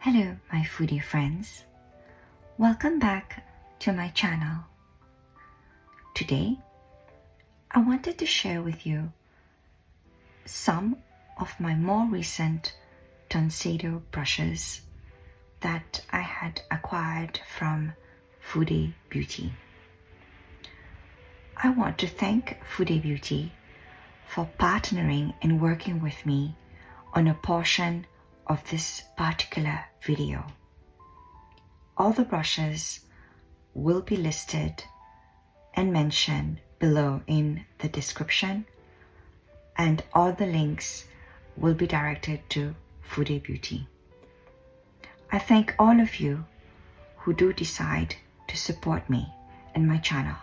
Hello, my foodie friends. Welcome back to my channel. Today, I wanted to share with you some of my more recent Tanseido brushes that I had acquired from Fude Beauty. I want to thank Fude Beauty for partnering and working with me on a portion of this particular video. All the brushes will be listed and mentioned below in the description, and all the links will be directed to Fude Beauty. I thank all of you who do decide to support me and my channel,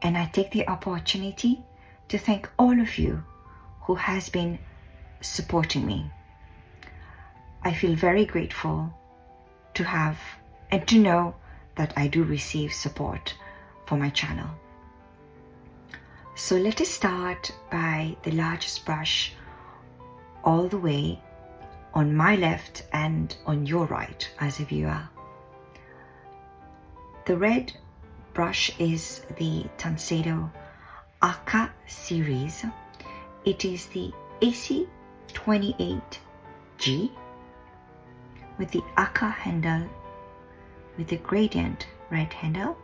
and I take the opportunity to thank all of you who has been supporting me. I feel very grateful to have and to know that I do receive support for my channel. So let us start by the largest brush all the way on my left and on your right as a viewer. The red brush is the Tanseido Aka series. It is the AC28G with the Aka handle with the gradient red handle.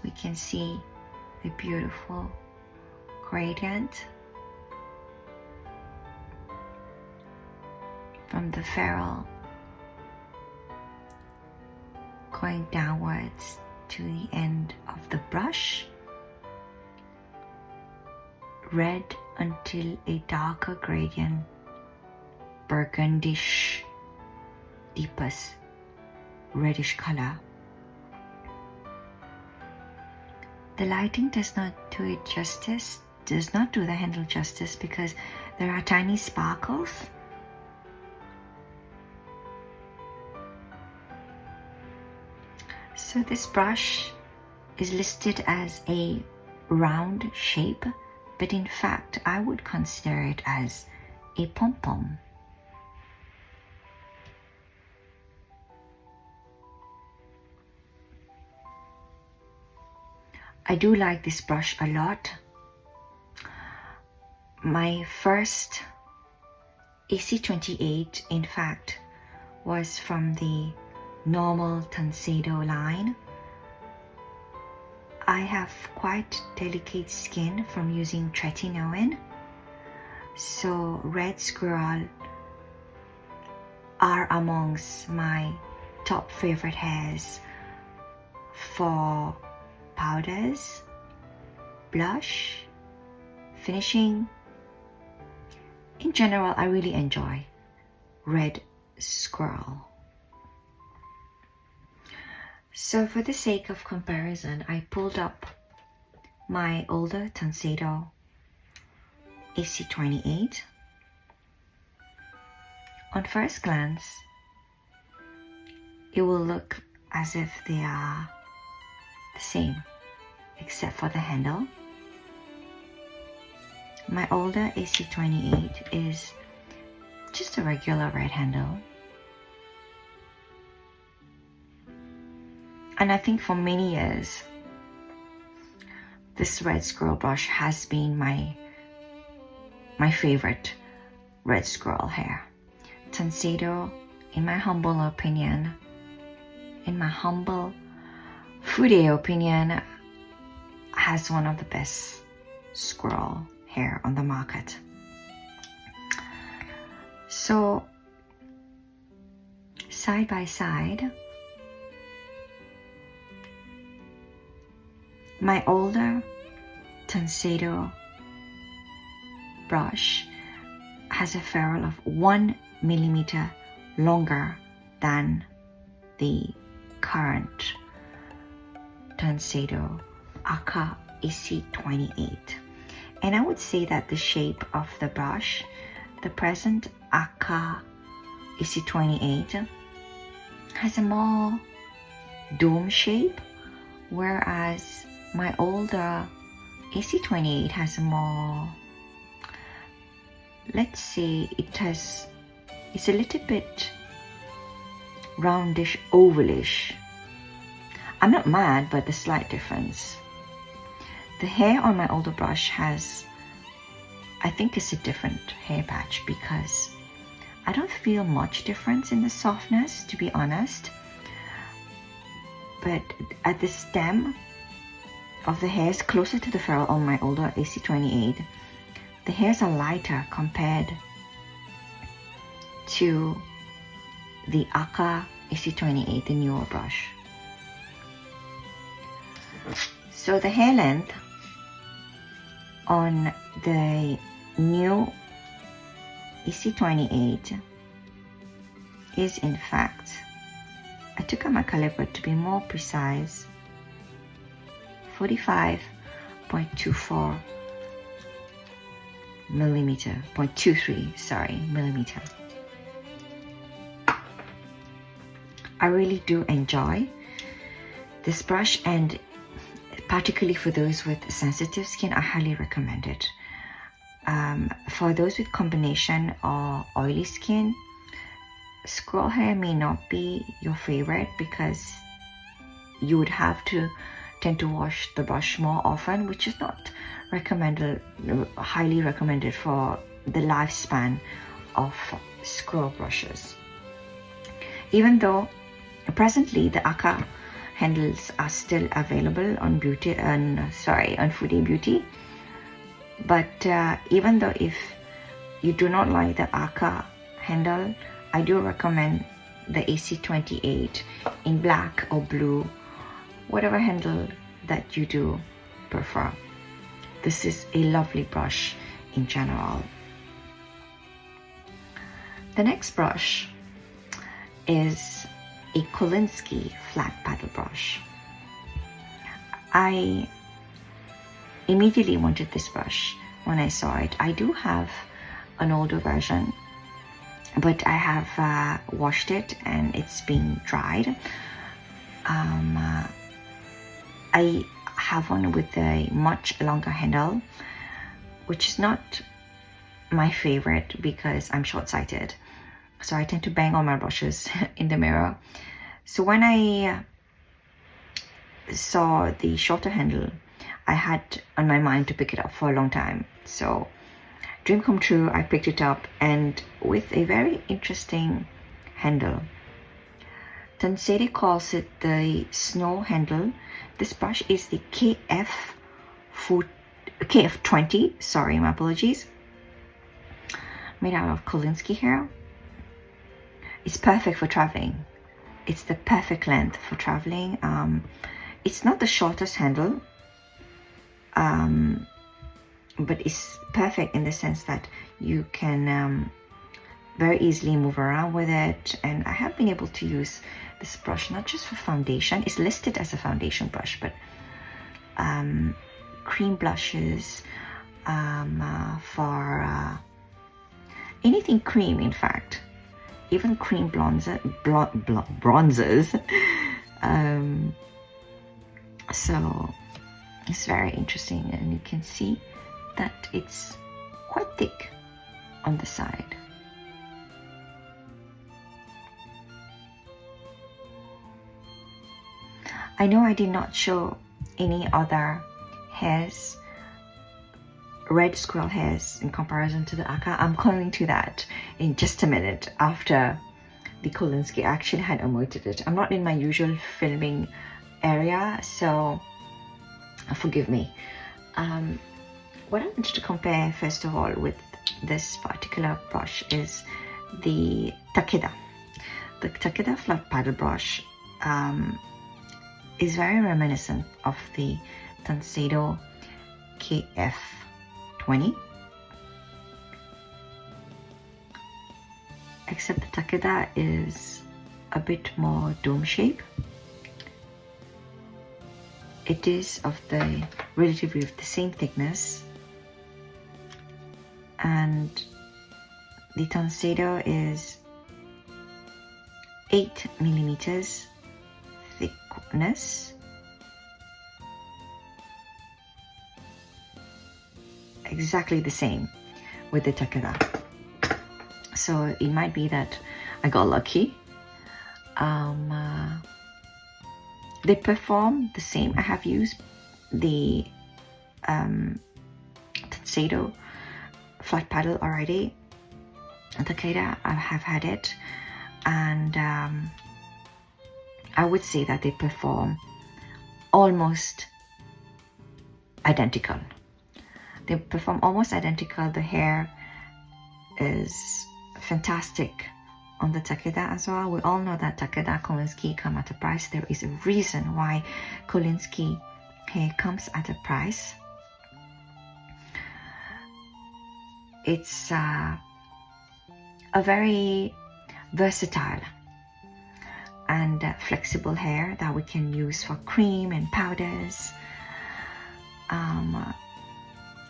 We can see the beautiful gradient from the ferrule going downwards to the end of the brush, red until a darker gradient, burgundish, deepest reddish color. The lighting does not do it justice, does not do the handle justice because there are tiny sparkles. So this brush is listed as a round shape, but in fact I would consider it as a pom-pom. I do like this brush a lot. My first AC28 in fact was from the normal Tanseido line. I have quite delicate skin from using tretinoin, so red squirrel are amongst my top favorite hairs for powders, blush, finishing. In general, I really enjoy red squirrel. So for the sake of comparison, I pulled up my older Tanseido AC28. On first glance, it will look as if they are the same, except for the handle. My older AC28 is just a regular red handle. And I think for many years, this red squirrel brush has been my favorite red squirrel hair. Tanseido, in my humble opinion, in my humble Fude opinion, has one of the best squirrel hair on the market. So, side by side, my older Tanseido brush has a ferrule of 1 millimeter longer than the current Tanseido Aka AC28. And I would say that the shape of the brush, the present Aka AC28 has a more dome shape, whereas my older AC28 has a more let's say it's a little bit roundish, ovalish. I'm not mad, but the slight difference. The hair on my older brush has, I think it's a different hair patch because I don't feel much difference in the softness, to be honest. But at the stem of the hairs closer to the ferrule on my older AC28, the hairs are lighter compared to the Aka AC28, the newer brush. So the hair length on the new AC28 is, in fact, I took out my caliper to be more precise, 45.24 millimeter, 0.23, sorry, millimeter. I really do enjoy this brush, and particularly for those with sensitive skin, I highly recommend it. For those with combination or oily skin, squirrel hair may not be your favorite because you would have to tend to wash the brush more often, which is not highly recommended for the lifespan of squirrel brushes. Even though presently the Aka handles are still available on Fude Beauty, but even though if you do not like the Aka handle, I do recommend the AC28 in black or blue, whatever handle that you do prefer. This is a lovely brush in general. The next brush is a Kolinsky flat paddle brush. I immediately wanted this brush when I saw it. I do have an older version, but I have washed it and it's been dried. I have one with a much longer handle, which is not my favorite because I'm short-sighted. So I tend to bang on my brushes in the mirror. So when I saw the shorter handle, I had on my mind to pick it up for a long time. So dream come true, I picked it up, and with a very interesting handle. Tanseido calls it the snow handle. This brush is the KF20, sorry, my apologies. Made out of Kolinsky hair. It's perfect for traveling. It's the perfect length for traveling. It's not the shortest handle, but it's perfect in the sense that you can very easily move around with it. And I have been able to use this brush not just for foundation. It's listed as a foundation brush, but cream blushes, for anything cream, in fact. Even cream bronzers. So it's very interesting, and you can see that it's quite thick on the side. I know I did not show any other hairs, red squirrel hairs, in comparison to the Aka. I'm coming to that in just a minute after the Kolinsky. I actually had omitted it. I'm not in my usual filming area, so forgive me. What I wanted to compare first of all with this particular brush is the Takeda. The Takeda flat paddle brush is very reminiscent of the Tanseido KF20, except the Takeda is a bit more dome shape. It is of the relatively of the same thickness, and the Tanseido is 8 millimeters thickness, exactly the same with the Takeda. So it might be that I got lucky. They perform the same. I have used the Tanseido flat paddle already. Takeda, I have had it, and I would say that they perform almost identical. They perform almost identical. The hair is fantastic on the Takeda as well. We all know that Takeda Kolinsky come at a price. There is a reason why Kolinsky hair comes at a price. It's a very versatile and flexible hair that we can use for cream and powders.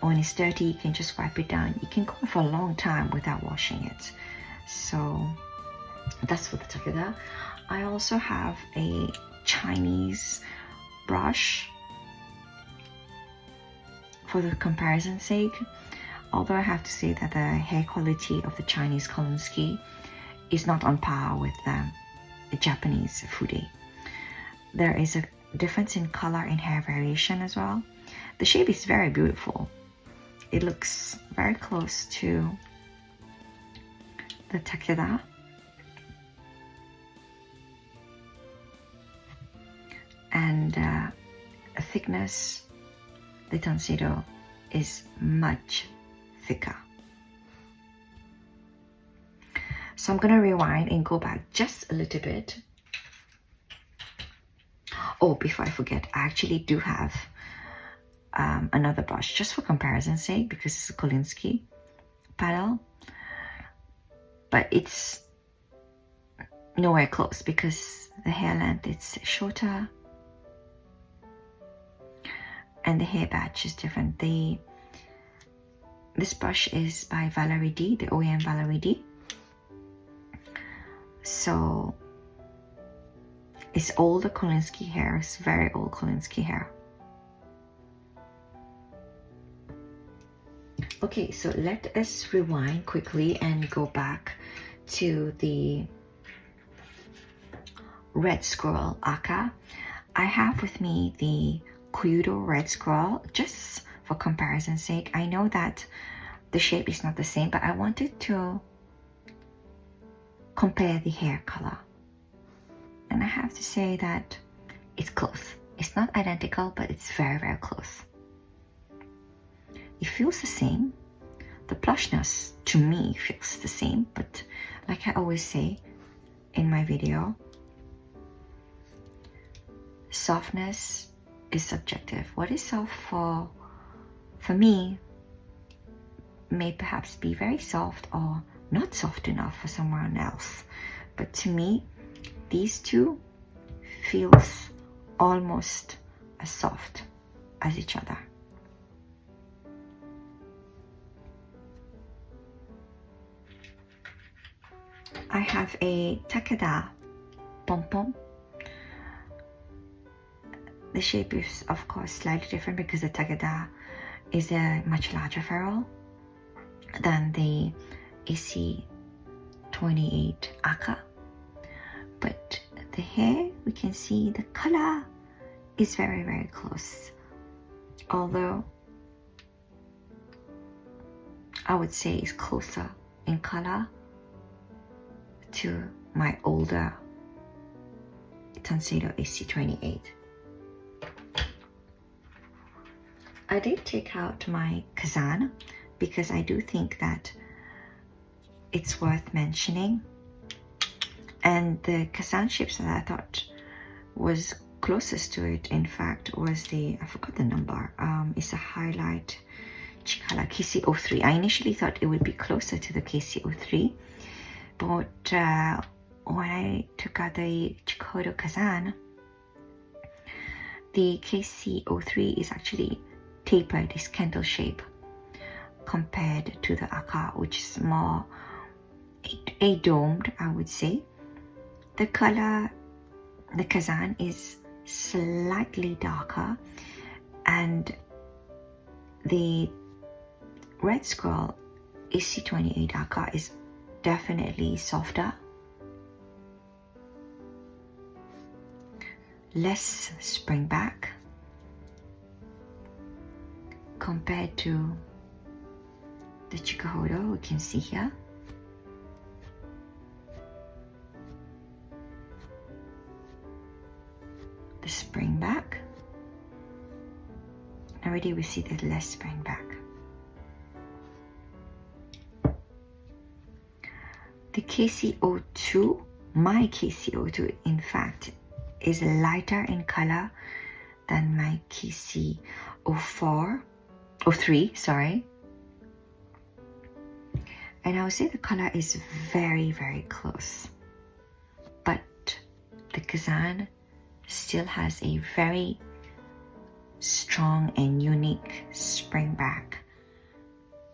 When it's dirty, you can just wipe it down. You can go for a long time without washing it. So that's for the Takeda. I also have a Chinese brush for the comparison's sake. Although I have to say that the hair quality of the Chinese Kolinsky is not on par with the Japanese Fude. There is a difference in color and hair variation as well. The shape is very beautiful. It looks very close to the Takeda. And thickness, the Tanseido is much thicker. So I'm gonna rewind and go back just a little bit. Oh, before I forget, I actually do have another brush just for comparison's sake, because it's a Kolinsky paddle, but it's nowhere close because the hair length is shorter and the hair batch is different. This brush is by Valerie D, the OEM Valerie D. So it's older Kolinsky hair. It's very old Kolinsky hair. Okay, so let us rewind quickly and go back to the red squirrel aka. I have with me the Kyudo red squirrel just for comparison's sake. I know that the shape is not the same, but I wanted to compare the hair color. And I have to say that it's close. It's not identical, but it's very, very close. It feels the same. The plushness to me feels the same, but like I always say in my video, softness is subjective. What is soft for me may perhaps be very soft or not soft enough for someone else. But to me, these two feels almost as soft as each other. I have a Takeda pom-pom. The shape is of course slightly different because the Takeda is a much larger ferrule than the AC28 aka. But the hair, we can see the color is very, very close. Although I would say it's closer in color to my older Tanseido AC28. I did take out my Kazan because I do think that it's worth mentioning. And the Kazan shapes that I thought was closest to it, in fact, was the, I forgot the number, it's a highlight Chikara KC03. I initially thought it would be closer to the KC03, but when I took out the Chikodo Kazan, the KC03 is actually tapered, is candle shape compared to the aka, which is more a domed, I would say. The color, the Kazan is slightly darker, and the red scroll AC28 aka is definitely softer, less spring back compared to the Chikuhodo we can see here. The spring back. Already we see the less spring back. The KCO2, my KCO2 in fact, is lighter in color than my KCO4, or 3, sorry. And I would say the color is very, very close. But the Kazan still has a very strong and unique spring back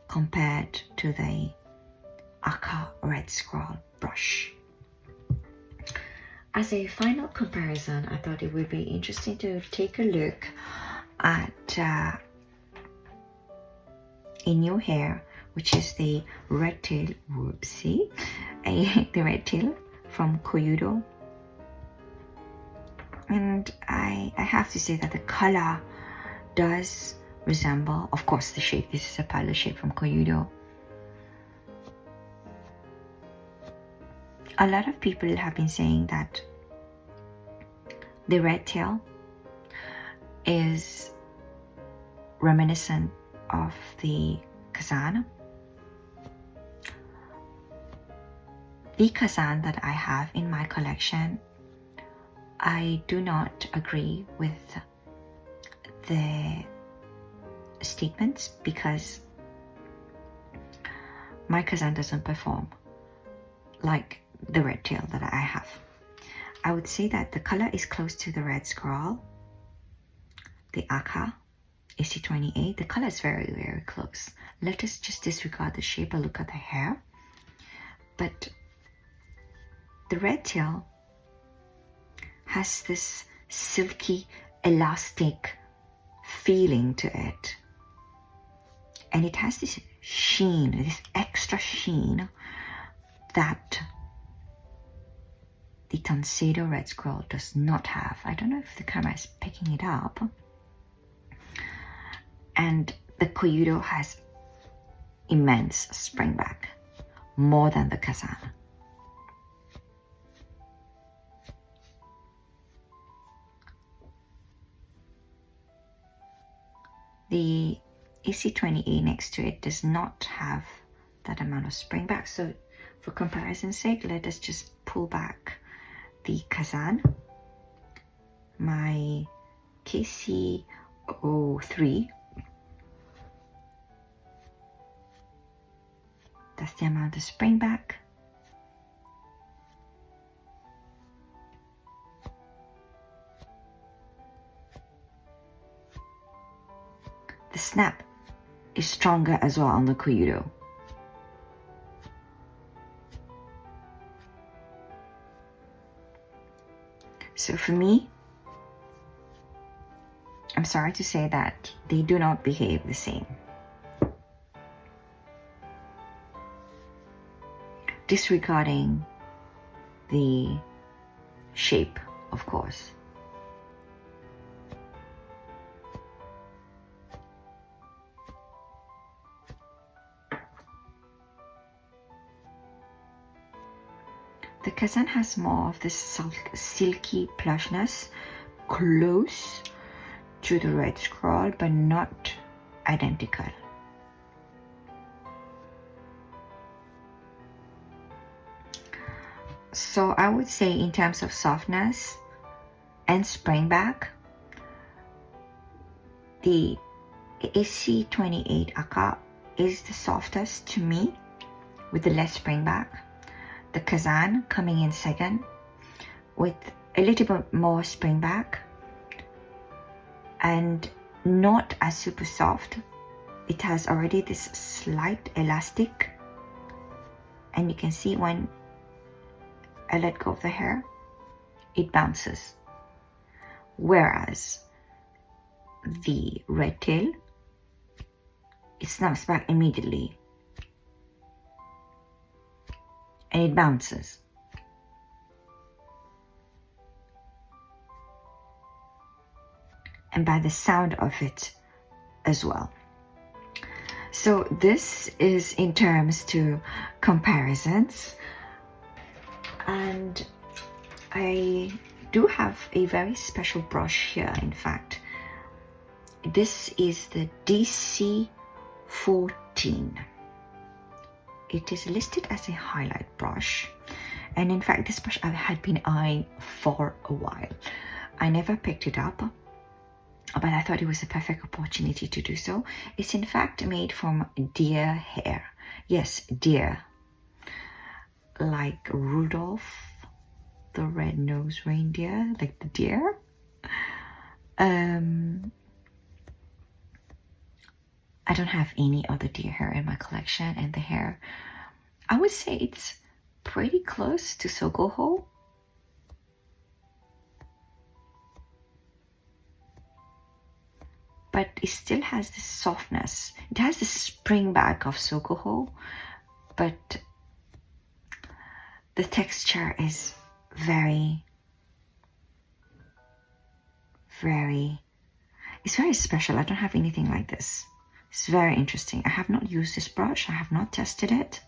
compared to the Aka Red Squirrel brush. As a final comparison, I thought it would be interesting to take a look at a new hair, which is the red tail, whoopsie, the red tail from Koyudo. And I have to say that the color does resemble, of course, the shape. This is a pilot shape from Koyudo. A lot of people have been saying that the red tail is reminiscent of the Kazan. The Kazan that I have in my collection, I do not agree with the statements because my Kazan doesn't perform like the red tail that I have. I would say that the color is close to the red squirrel, the Aka AC28. The color is very, very close. Let us just disregard the shape and look at the hair. But the red tail has this silky, elastic feeling to it. And it has this sheen, this extra sheen that the Tanseido red squirrel does not have. I don't know if the camera is picking it up. And the Koyudo has immense spring back, more than the Kazan. The AC28 next to it does not have that amount of spring back. So for comparison's sake, let us just pull back the Kazan, my KCO3. That's the amount of spring back. The snap is stronger as well on the Koyudo. So for me, I'm sorry to say that they do not behave the same. Disregarding the shape, of course. The Kazan has more of this silky plushness, close to the red scroll, but not identical. So I would say in terms of softness and spring back, the AC28 Aka is the softest to me with the less spring back. The Kazan coming in second with a little bit more spring back and not as super soft. It has already this slight elastic, and you can see when I let go of the hair, it bounces. Whereas the red tail, it snaps back immediately. and it bounces. And by the sound of it as well. So this is in terms to comparisons, and I do have a very special brush here. In fact, this is the DC14. It is listed as a highlight brush, and in fact this brush I had been eyeing for a while. I never picked it up, but I thought it was a perfect opportunity to do so. It's in fact made from deer hair. Yes, deer. Like Rudolph the red-nosed reindeer, like the deer. I don't have any other deer hair in my collection, and the hair, I would say it's pretty close to Sogoho. But it still has this softness. It has the spring back of Sogoho, but the texture is very it's very special. I don't have anything like this. It's very interesting. I have not used this brush. I have not tested it.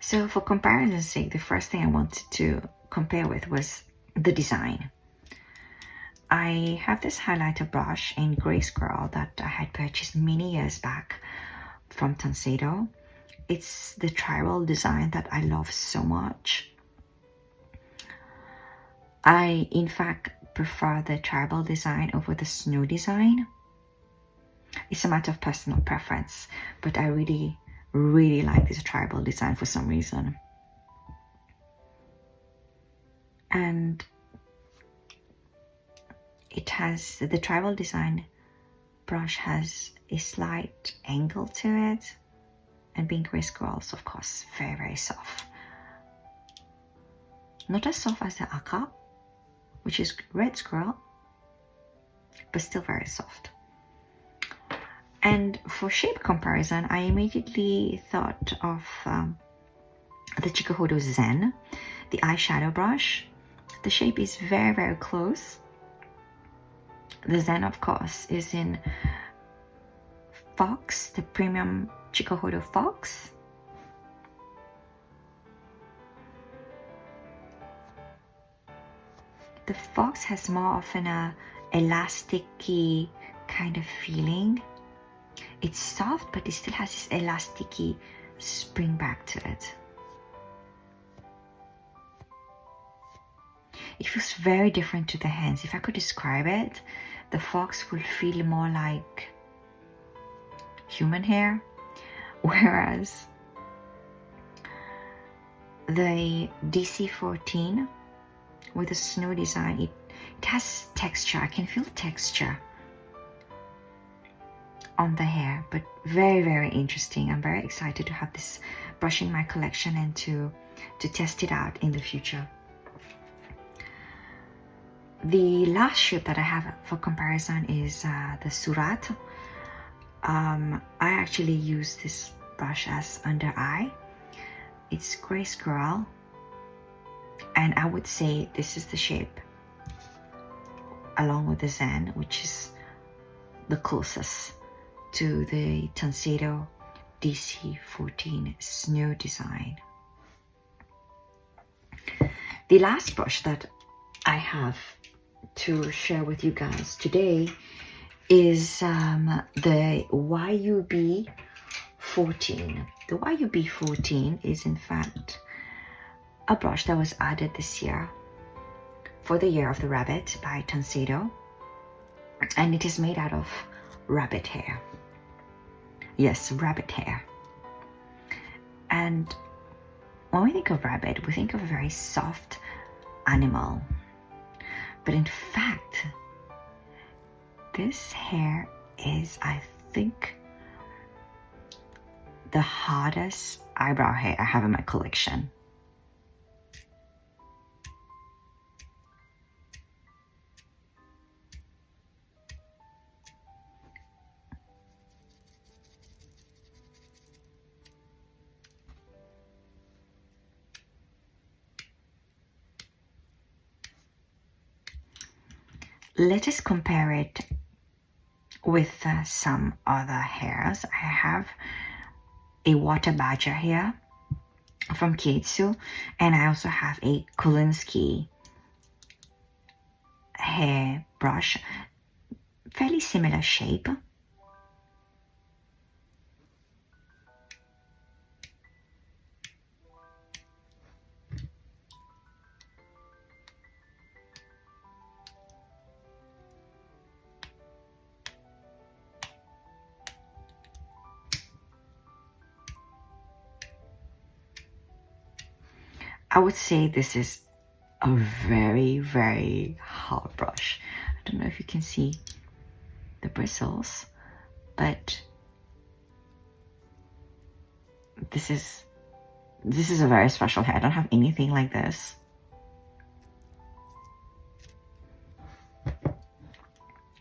So for comparison's sake, the first thing I wanted to compare with was the design. I have this highlighter brush in Grey Squirrel that I had purchased many years back from Tanseido. It's the tribal design that I love so much. I, in fact, prefer the tribal design over the snow design. It's a matter of personal preference, but I really like this tribal design for some reason. And it has, the tribal design brush has a slight angle to it, and being Grey Squirrels, of course, very soft. Not as soft as the Aka, which is Red Squirrel, but still very soft. And for shape comparison, I immediately thought of the Chikuhodo Zen, the eyeshadow brush. The shape is very close. The Zen, of course, is in Fox, the premium Chikuhodo Fox. The Fox has more of an elasticy kind of feeling. It's soft, but it still has this elasticy spring back to it. It feels very different to the hands. If I could describe it, the Fox will feel more like human hair, whereas the DC14 with the snow design, it has texture. I can feel texture on the hair, but very interesting. I'm very excited to have this brush in my collection and to test it out in the future. The last shape that I have for comparison is the Surat. I actually use this brush as under eye. It's Grey Squirrel, and I would say this is the shape along with the Zen, which is the closest to the Tanseido DC14 snow design. The last brush that I have to share with you guys today is the YUB14. The YUB14 is in fact a brush that was added this year for the Year of the Rabbit by Tanseido, and it is made out of rabbit hair. Yes, rabbit hair. And when we think of rabbit, we think of a very soft animal. But in fact, this hair is, I think, the hardest eyebrow hair I have in my collection. let us compare it with some other hairs. I have a water badger here from Shigatsu, and I also have a Kolinsky hair brush, fairly similar shape. I would say this is a very, very hard brush. I don't know if you can see the bristles, but this is a very special hair. I don't have anything like this.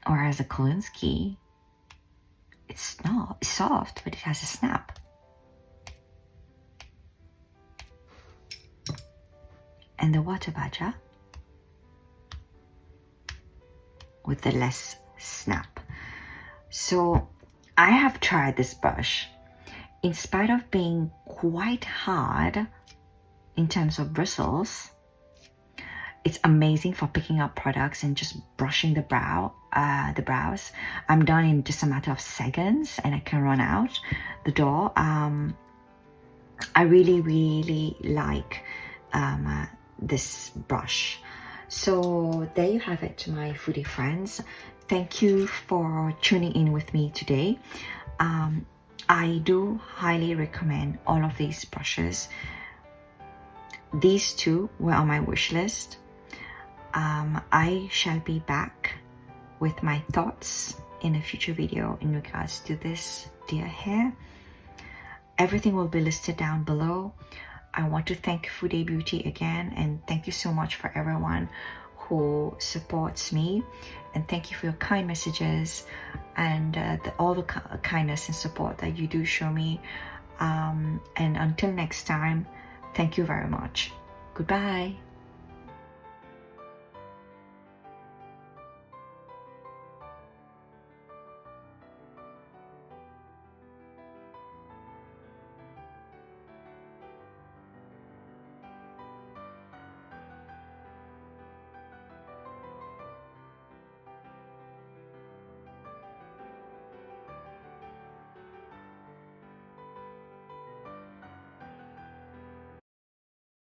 Whereas a Kolinsky, it's not soft, but it has a snap. And the water badger with the less snap. So I have tried this brush. In spite of being quite hard in terms of bristles, it's amazing for picking up products and just brushing the brows. I'm done in just a matter of seconds, and I can run out the door. I really, really like this brush. So there you have it, my foodie friends. Thank you for tuning in with me today. I do highly recommend all of these brushes. These two were on my wish list. I shall be back with my thoughts in a future video in regards to this dear hair. Everything will be listed down below. I want to thank Fude Beauty again, and thank you so much for everyone who supports me, and thank you for your kind messages and all the kindness and support that you do show me. And until next time, thank you very much. Goodbye.